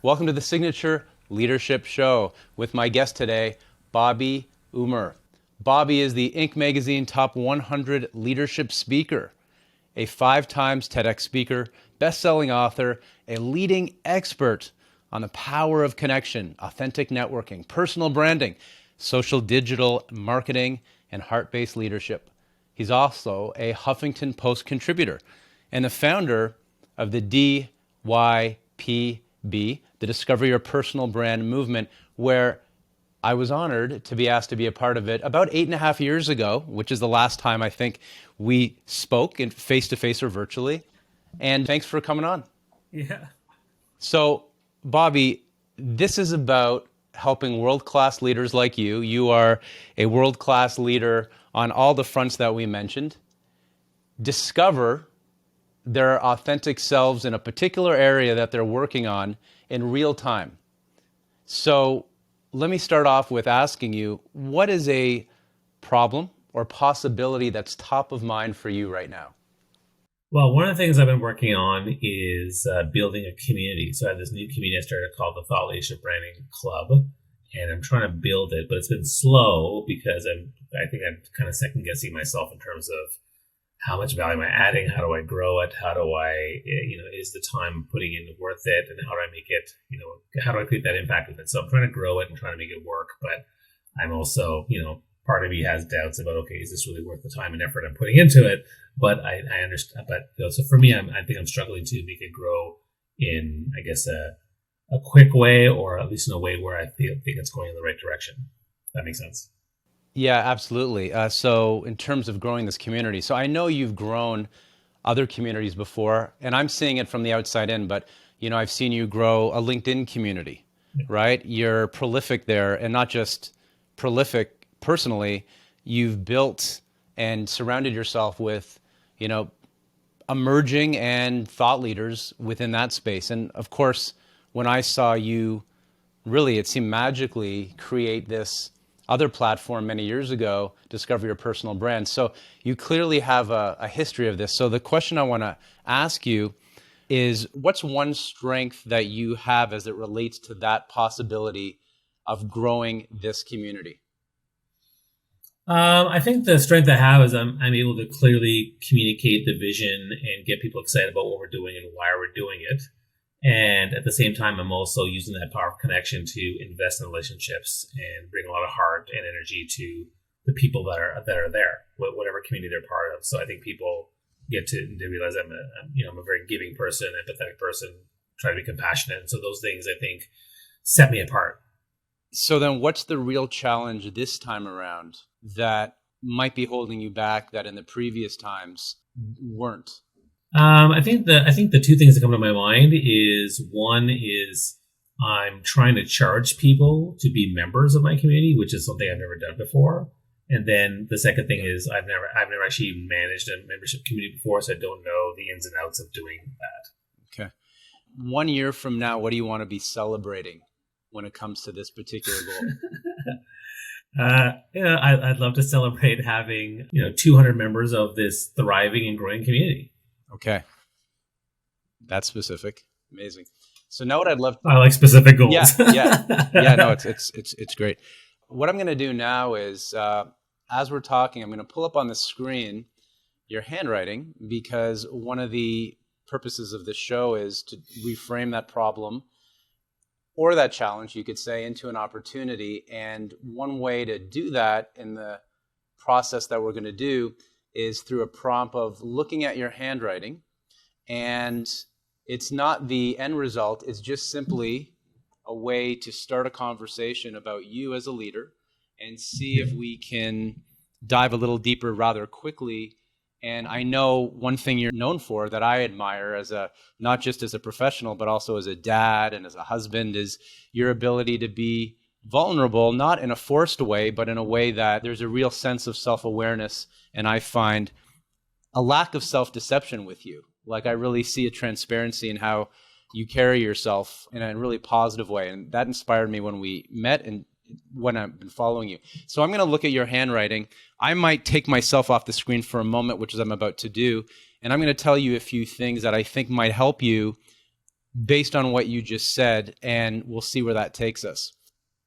Welcome to the Signature Leadership Show with my guest today, Bobby Umar. Bobby is the Inc. magazine top 100 leadership speaker, a 5 times TEDx speaker, best-selling author, a leading expert on the power of connection, authentic networking, personal branding, social digital marketing, and heart-based leadership. He's also a Huffington Post contributor and the founder of the DYPB, the Discover Your Personal Brand movement, where I was honored to be asked to be a part of it about 8.5 years ago, which is the last time I think we spoke in face-to-face or virtually. And thanks for coming on. Yeah. So, Bobby, this is about helping world-class leaders like you. You are a world-class leader on all the fronts that we mentioned. Discover their authentic selves in a particular area that they're working on in real time. So let me start off with asking you, what is a problem or possibility that's top of mind for you right now? Well, one of the things I've been working on is building a community. So I have this new community I started called the Thought Leadership Branding Club, and I'm trying to build it, but it's been slow because I think I'm kind of second guessing myself in terms of how much value am I adding? How do I grow it? How do I, is the time putting in worth it? And how do I make it, how do I create that impact with it? So I'm trying to grow it and trying to make it work. But I'm also, part of me has doubts about, okay, is this really worth the time and effort I'm putting into it? But I understand. But so for me, I think I'm struggling to make it grow in, I guess, a quick way, or at least in a way where I think it's going in the right direction. If that makes sense. Yeah, absolutely. So in terms of growing this community, so I know you've grown other communities before, and I'm seeing it from the outside in, but I've seen you grow a LinkedIn community, right? You're prolific there, and not just prolific personally, you've built and surrounded yourself with, emerging and thought leaders within that space. And of course, when I saw you, really, it seemed magically create this other platform many years ago, Discover Your Personal Brand. So you clearly have a history of this. So the question I want to ask you is, what's one strength that you have as it relates to that possibility of growing this community? I think the strength I have is I'm able to clearly communicate the vision and get people excited about what we're doing and why we're doing it. And at the same time, I'm also using that power of connection to invest in relationships and bring a lot of heart and energy to the people that are there, whatever community they're part of. So I think people get to realize I'm a very giving person, empathetic person, try to be compassionate. And so those things I think set me apart. So then what's the real challenge this time around that might be holding you back that in the previous times weren't? I think the two things that come to my mind is, one is I'm trying to charge people to be members of my community, which is something I've never done before. And then the second thing is I've never actually managed a membership community before, so I don't know the ins and outs of doing that. Okay. 1 year from now, what do you want to be celebrating when it comes to this particular goal? I'd love to celebrate having 200 members of this thriving and growing community. Okay. That's specific. Amazing. So now what I'd love I like specific goals. Yeah. No, it's great. What I'm going to do now is, as we're talking, I'm going to pull up on the screen your handwriting, because one of the purposes of this show is to reframe that problem or that challenge, you could say, into an opportunity. And one way to do that in the process that we're going to do is through a prompt of looking at your handwriting. And it's not the end result. It's just simply a way to start a conversation about you as a leader and see if we can dive a little deeper rather quickly. And I know one thing you're known for that I admire as not just as a professional, but also as a dad and as a husband, is your ability to be vulnerable, not in a forced way, but in a way that there's a real sense of self-awareness. And I find a lack of self-deception with you. Like, I really see a transparency in how you carry yourself in a really positive way. And that inspired me when we met and when I've been following you. So I'm going to look at your handwriting. I might take myself off the screen for a moment, which is I'm about to do. And I'm going to tell you a few things that I think might help you based on what you just said, and we'll see where that takes us.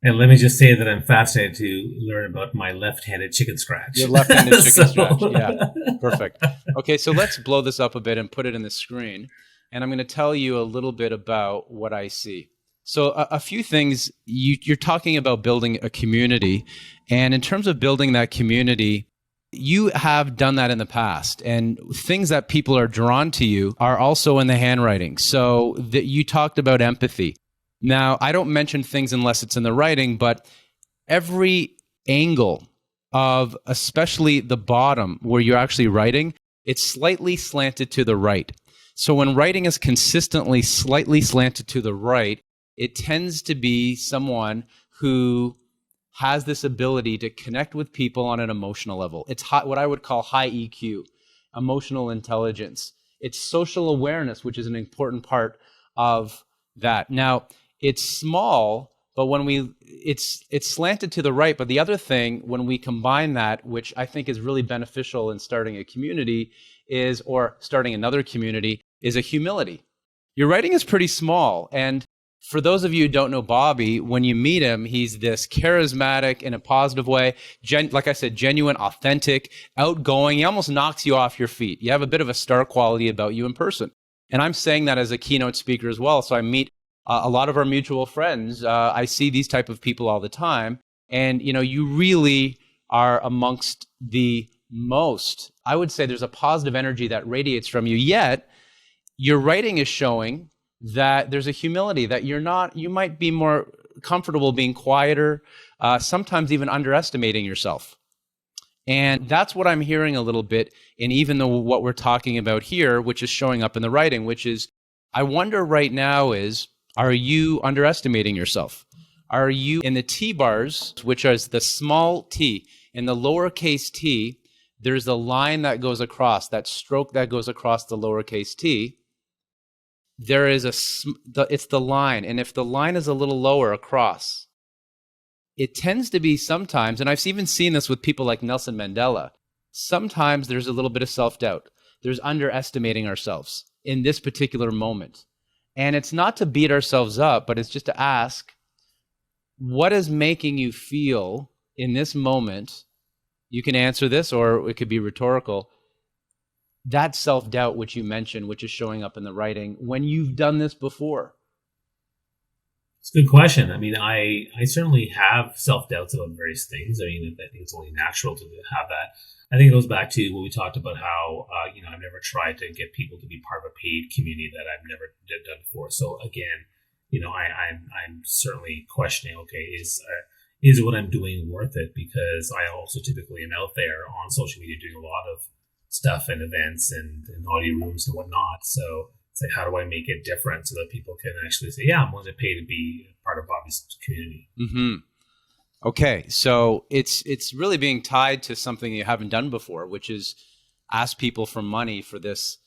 And let me just say that I'm fascinated to learn about my left-handed chicken scratch. Your left-handed chicken scratch. Yeah, perfect. Okay, so let's blow this up a bit and put it in the screen. And I'm going to tell you a little bit about what I see. So a few things, you're talking about building a community. And in terms of building that community, you have done that in the past. And things that people are drawn to you are also in the handwriting. So that you talked about empathy. Now, I don't mention things unless it's in the writing, but every angle of especially the bottom where you're actually writing, it's slightly slanted to the right. So when writing is consistently slightly slanted to the right, it tends to be someone who has this ability to connect with people on an emotional level. It's what I would call high EQ, emotional intelligence. It's social awareness, which is an important part of that. Now, it's small, but when it's slanted to the right. But the other thing, when we combine that, which I think is really beneficial in starting a community or starting another community, is a humility. Your writing is pretty small. And for those of you who don't know Bobby, when you meet him, he's this charismatic in a positive way, like I said, genuine, authentic, outgoing. He almost knocks you off your feet. You have a bit of a star quality about you in person. And I'm saying that as a keynote speaker as well. So I meet a lot of our mutual friends. I see these type of people all the time. And, you really are amongst the most, I would say there's a positive energy that radiates from you, yet your writing is showing that there's a humility, that you might be more comfortable being quieter, sometimes even underestimating yourself. And that's what I'm hearing a little bit in even what we're talking about here, which is showing up in the writing, which is, I wonder right now are you underestimating yourself? Are you in the T bars, which is the small t, in the lowercase t, there's a line that goes across, that stroke that goes across the lowercase t. There is it's the line. And if the line is a little lower across, it tends to be sometimes, and I've even seen this with people like Nelson Mandela, sometimes there's a little bit of self-doubt. There's underestimating ourselves in this particular moment. And it's not to beat ourselves up, but it's just to ask, what is making you feel in this moment? You can answer this, or it could be rhetorical. That self-doubt, which you mentioned, which is showing up in the writing, when you've done this before. It's a good question. I mean, I certainly have self-doubts about various things. I mean, I think it's only natural to have that. I think it goes back to what we talked about, how, I've never tried to get people to be part of a paid community that I've never done before. So again, I'm certainly questioning, okay, is what I'm doing worth it? Because I also typically am out there on social media doing a lot of stuff and events and audio rooms and whatnot. So it's like, how do I make it different so that people can actually say, yeah, I'm willing to pay to be part of Bobby's community. Mm-hmm. Okay, so it's really being tied to something you haven't done before, which is ask people for money for this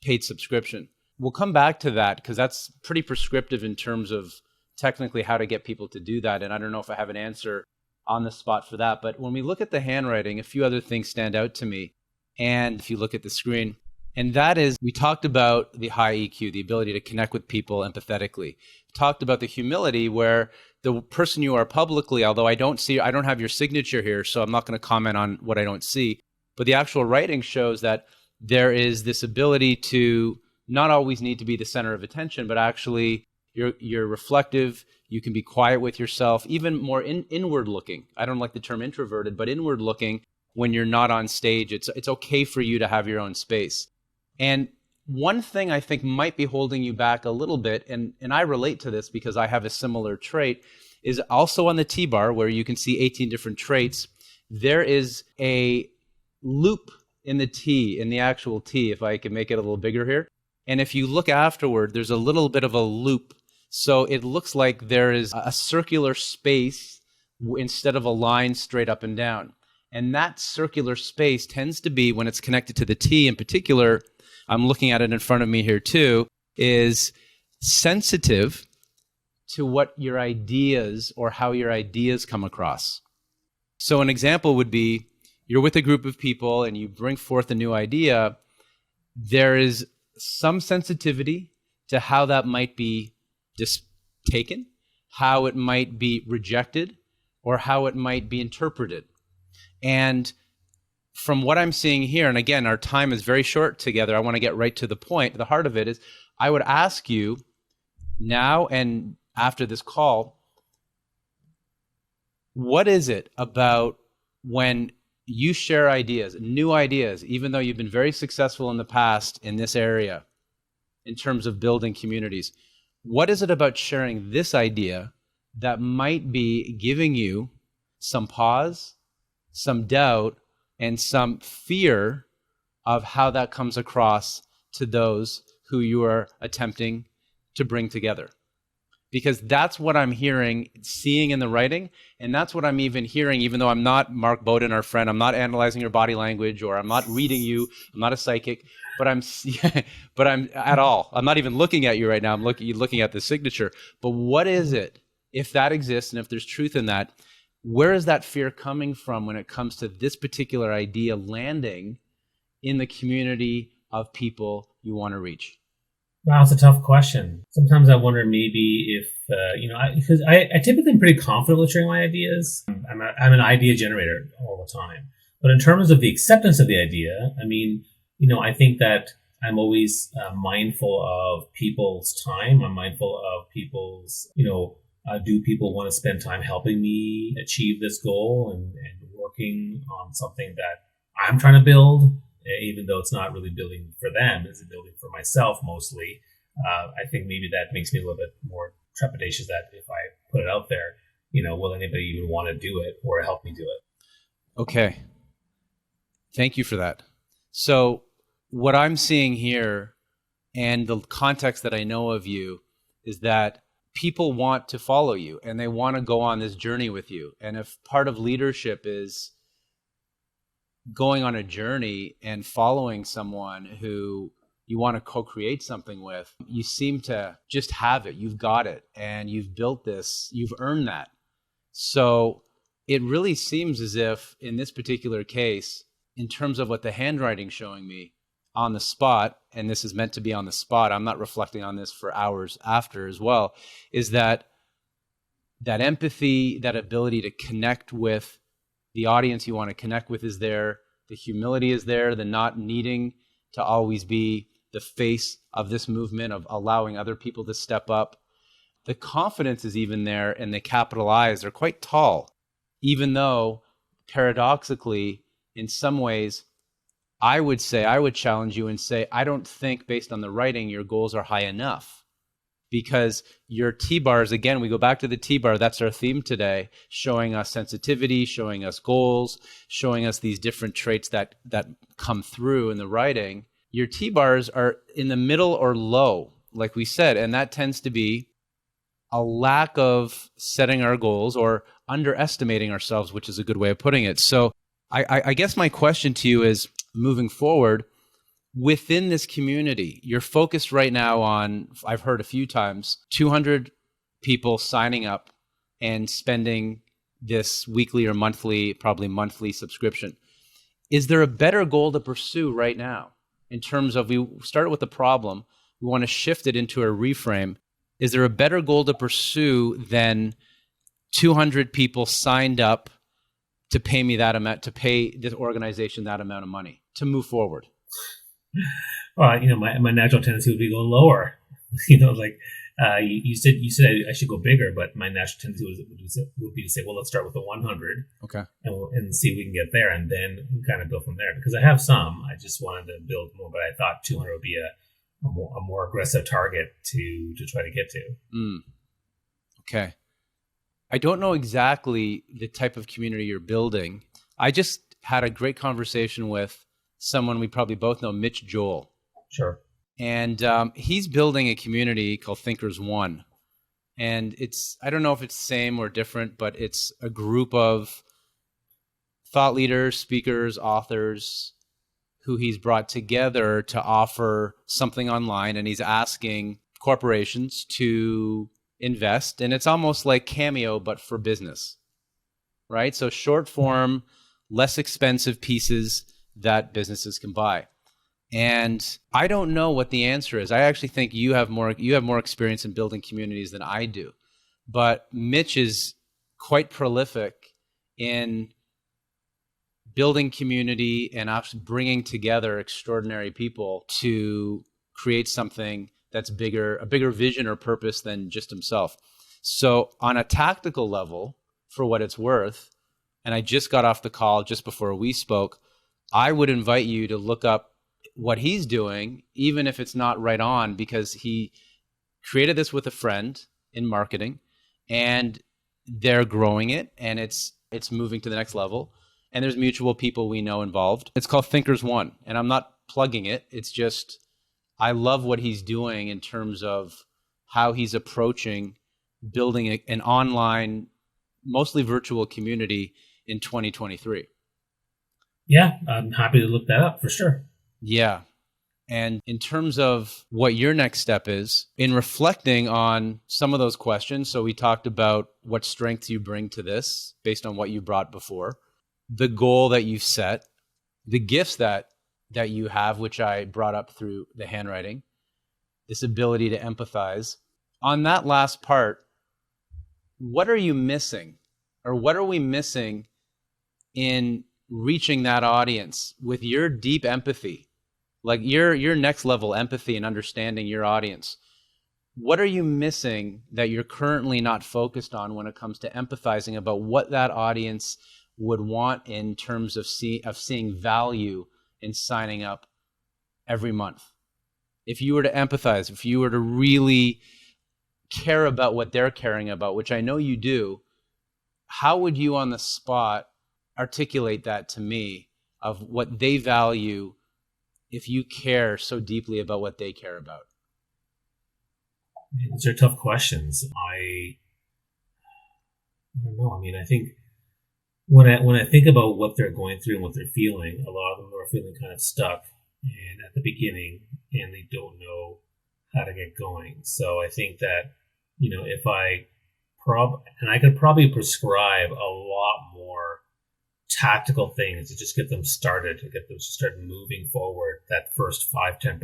paid subscription. We'll come back to that because that's pretty prescriptive in terms of technically how to get people to do that. And I don't know if I have an answer on the spot for that. But when we look at the handwriting, a few other things stand out to me. And if you look at the screen, and that is, we talked about the high EQ, the ability to connect with people empathetically. We talked about the humility where the person you are publicly, although I don't have your signature here, so I'm not going to comment on what I don't see, but the actual writing shows that there is this ability to not always need to be the center of attention, but actually you're reflective, you can be quiet with yourself, even more inward looking. I don't like the term introverted, but inward looking when you're not on stage. It's okay for you to have your own space. And one thing I think might be holding you back a little bit, and I relate to this because I have a similar trait, is also on the T-bar where you can see 18 different traits. There is a loop in the T, in the actual T, if I can make it a little bigger here. And if you look afterward, there's a little bit of a loop. So it looks like there is a circular space instead of a line straight up and down. And that circular space tends to be, when it's connected to the T in particular, I'm looking at it in front of me here too, is sensitive to what your ideas or how your ideas come across. So an example would be, you're with a group of people and you bring forth a new idea. There is some sensitivity to how that might be taken, how it might be rejected, or how it might be interpreted. And from what I'm seeing here, and again, our time is very short together, I want to get right to the point. The heart of it is, I would ask you now and after this call, what is it about when you share ideas, new ideas, even though you've been very successful in the past in this area in terms of building communities, what is it about sharing this idea that might be giving you some pause, some doubt, and some fear of how that comes across to those who you are attempting to bring together? Because that's what I'm hearing, seeing in the writing, and that's what I'm even hearing, even though I'm not Mark Bowden, our friend, I'm not analyzing your body language, or I'm not reading you, I'm not a psychic, but I'm at all. I'm not even looking at you right now. I'm looking at the signature. But what is it, if that exists, and if there's truth in that, where is that fear coming from when it comes to this particular idea landing in the community of people you want to reach? Wow, it's a tough question. Sometimes I wonder maybe if, because I typically am pretty confident with sharing my ideas. I'm an idea generator all the time. But in terms of the acceptance of the idea, I mean, I think that I'm always mindful of people's time. I'm mindful of people's, do people want to spend time helping me achieve this goal and working on something that I'm trying to build? Even though it's not really building for them, it's building for myself mostly. I think maybe that makes me a little bit more trepidatious that if I put it out there, will anybody even want to do it or help me do it? Okay. Thank you for that. So what I'm seeing here, and the context that I know of you, is that people want to follow you and they want to go on this journey with you. And if part of leadership is going on a journey and following someone who you want to co-create something with, you seem to just have it. You've got it, and you've built this, you've earned that. So it really seems as if in this particular case, in terms of what the handwriting's showing me on the spot, and this is meant to be on the spot, I'm not reflecting on this for hours after as well, is that empathy, that ability to connect with the audience you want to connect with is there. The humility is there. The not needing to always be the face of this movement, of allowing other people to step up. The confidence is even there, and the capital I's are quite tall, even though paradoxically, in some ways, I would challenge you and say, I don't think based on the writing, your goals are high enough. Because your T-bars, again, we go back to the T-bar, that's our theme today, showing us sensitivity, showing us goals, showing us these different traits that come through in the writing. Your T-bars are in the middle or low, like we said, and that tends to be a lack of setting our goals or underestimating ourselves, which is a good way of putting it. So I guess my question to you is, moving forward, within this community, you're focused right now on, I've heard a few times, 200 people signing up and spending this weekly or monthly, probably monthly subscription. Is there a better goal to pursue right now in terms of, we started with the problem, we want to shift it into a reframe. Is there a better goal to pursue than 200 people signed up to pay me that amount, to pay this organization that amount of money to move forward? Well, my natural tendency would be to go lower. You said I should go bigger, but my natural tendency would be to say, well, let's start with the 100, okay, and see if we can get there, and then kind of build from there. Because I have some, I just wanted to build more, but I thought 200 would be a more aggressive target to try to get to. Okay. I don't know exactly the type of community you're building. I just had a great conversation with someone we probably both know, Mitch Joel. Sure. And he's building a community called Thinkers One. And I don't know if it's the same or different, but it's a group of thought leaders, speakers, authors who he's brought together to offer something online. And he's asking corporations to invest. And it's almost like Cameo, but for business, right? So short form, less expensive pieces that businesses can buy. And I don't know what the answer is. I actually think you have more experience in building communities than I do. But Mitch is quite prolific in building community and bringing together extraordinary people to create something that's bigger, a bigger vision or purpose than just himself. So on a tactical level, for what it's worth, and I just got off the call just before we spoke, I would invite you to look up what he's doing, even if it's not right on, because he created this with a friend in marketing, and they're growing it, and it's moving to the next level. And there's mutual people we know involved. It's called Thinkers One, and I'm not plugging it. It's just I love what he's doing in terms of how he's approaching building an online, mostly virtual community in 2023. Yeah, I'm happy to look that up for sure. Yeah. And in terms of what your next step is, in reflecting on some of those questions, so we talked about what strengths you bring to this based on what you brought before, the goal that you've set, the gifts that you have, which I brought up through the handwriting, this ability to empathize. On that last part, what are you missing? Or what are we missing in reaching that audience with your deep empathy? Like your next level empathy and understanding your audience. What are you missing that you're currently not focused on when it comes to empathizing about what that audience would want in terms of seeing value in signing up every month? If you were to empathize, if you were to really care about what they're caring about, which I know you do, how would you on the spot articulate that to me of what they value if you care so deeply about what they care about? These are tough questions. I don't know. I mean, I think when I think about what they're going through and what they're feeling, a lot of them are feeling kind of stuck and at the beginning, and they don't know how to get going. So I think that, if I could probably prescribe a lot more tactical things to just get them started, to get them to start moving forward that first 5-10%,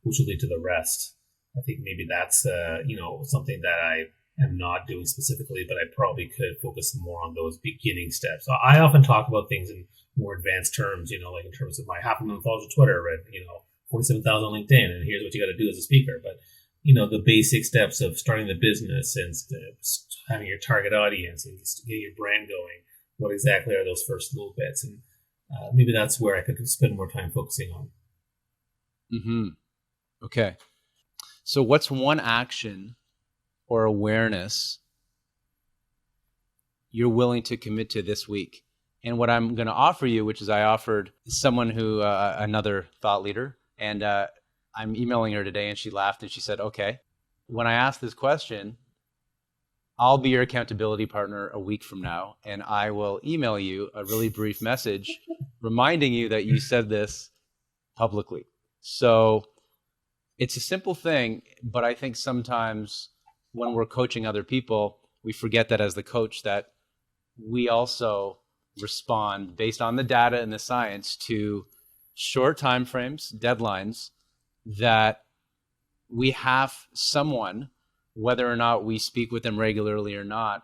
which will lead to the rest. I think maybe that's something that I am not doing specifically, but I probably could focus more on those beginning steps. So I often talk about things in more advanced terms, like in terms of my 500,000 followers on Twitter and 47,000 on LinkedIn, and here's what you got to do as a speaker. But the basic steps of starting the business and having your target audience and just getting your brand going. What exactly are those first little bits? And maybe that's where I could spend more time focusing on. Mm-hmm. Okay. So what's one action or awareness you're willing to commit to this week? And what I'm going to offer you, which is I offered someone who, another thought leader, and I'm emailing her today, and she laughed and she said, okay, when I ask this question, I'll be your accountability partner a week from now, and I will email you a really brief message reminding you that you said this publicly. So it's a simple thing, but I think sometimes when we're coaching other people, we forget that as the coach that we also respond based on the data and the science to short time frames, deadlines, that we have someone, whether or not we speak with them regularly or not,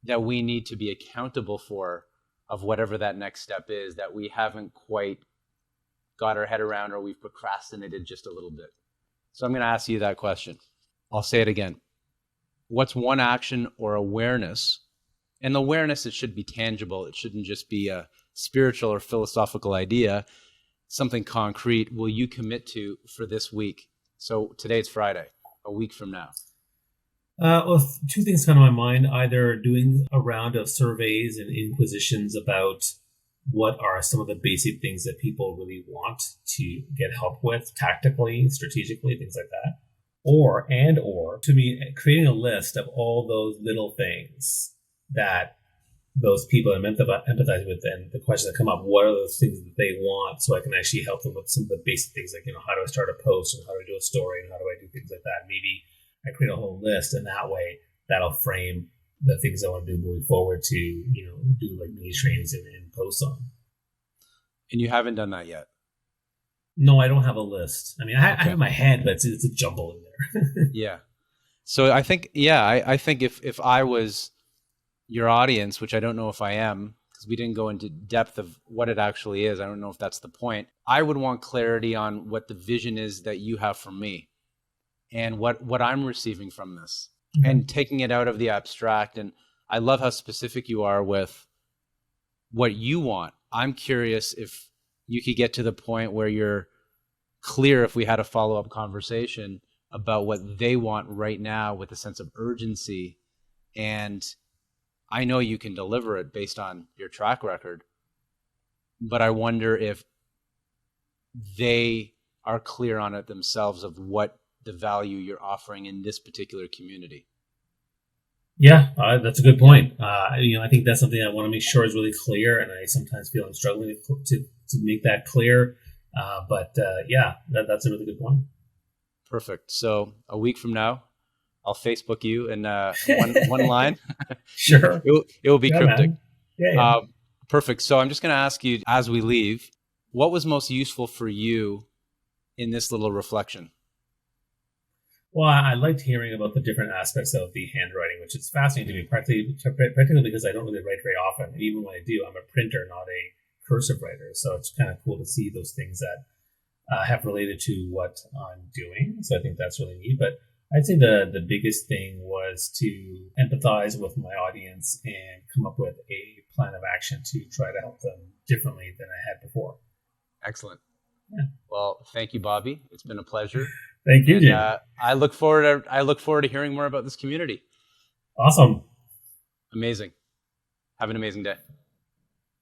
that we need to be accountable for of whatever that next step is that we haven't quite got our head around or we've procrastinated just a little bit. So I'm going to ask you that question. I'll say it again. What's one action or awareness? And the awareness, it should be tangible. It shouldn't just be a spiritual or philosophical idea, something concrete will you commit to for this week? So today it's Friday, a week from now. Well, two things come to my mind, either doing a round of surveys and inquisitions about what are some of the basic things that people really want to get help with tactically, strategically, things like that. Or to me, creating a list of all those little things that those people I'm empathizing with, and the questions that come up, what are those things that they want, so I can actually help them with some of the basic things like, how do I start a post, and how do I do a story, and how do I do things like that. Maybe I create a whole list, and that way that'll frame the things I want to do moving forward to, do like mini trainings and posts on. And you haven't done that yet? No, I don't have a list. I mean, I have Okay. in my head, but it's a jumble in there. Yeah. So I think, yeah, I think if I was your audience, which I don't know if I am, because we didn't go into depth of what it actually is. I don't know if that's the point. I would want clarity on what the vision is that you have for me and what I'm receiving from this Okay. and taking it out of the abstract. And I love how specific you are with what you want. I'm curious if you could get to the point where you're clear if we had a follow-up conversation about what they want right now with a sense of urgency. And I know you can deliver it based on your track record, but I wonder if they are clear on it themselves of what the value you're offering in this particular community. Yeah, that's a good point. I think that's something I want to make sure is really clear, and I sometimes feel I'm struggling to make that clear. Yeah, that's a really good point. Perfect. So a week from now, I'll Facebook you in one line. Sure. It will be Yeah, cryptic. man. Yeah, yeah. Uh, Perfect. So I'm just going to ask you as we leave, what was most useful for you in this little reflection? Well, I liked hearing about the different aspects of the handwriting, which is fascinating to me, practically because I don't really write very often. And even when I do, I'm a printer, not a cursive writer. So it's kind of cool to see those things that have related to what I'm doing. So I think that's really neat. But I'd say the biggest thing was to empathize with my audience and come up with a plan of action to try to help them differently than I had before. Excellent. Yeah. Well, thank you, Bobby. It's been a pleasure, Thank you, and Jamie. I look forward to hearing more about this community. Awesome. Amazing. Have an amazing day.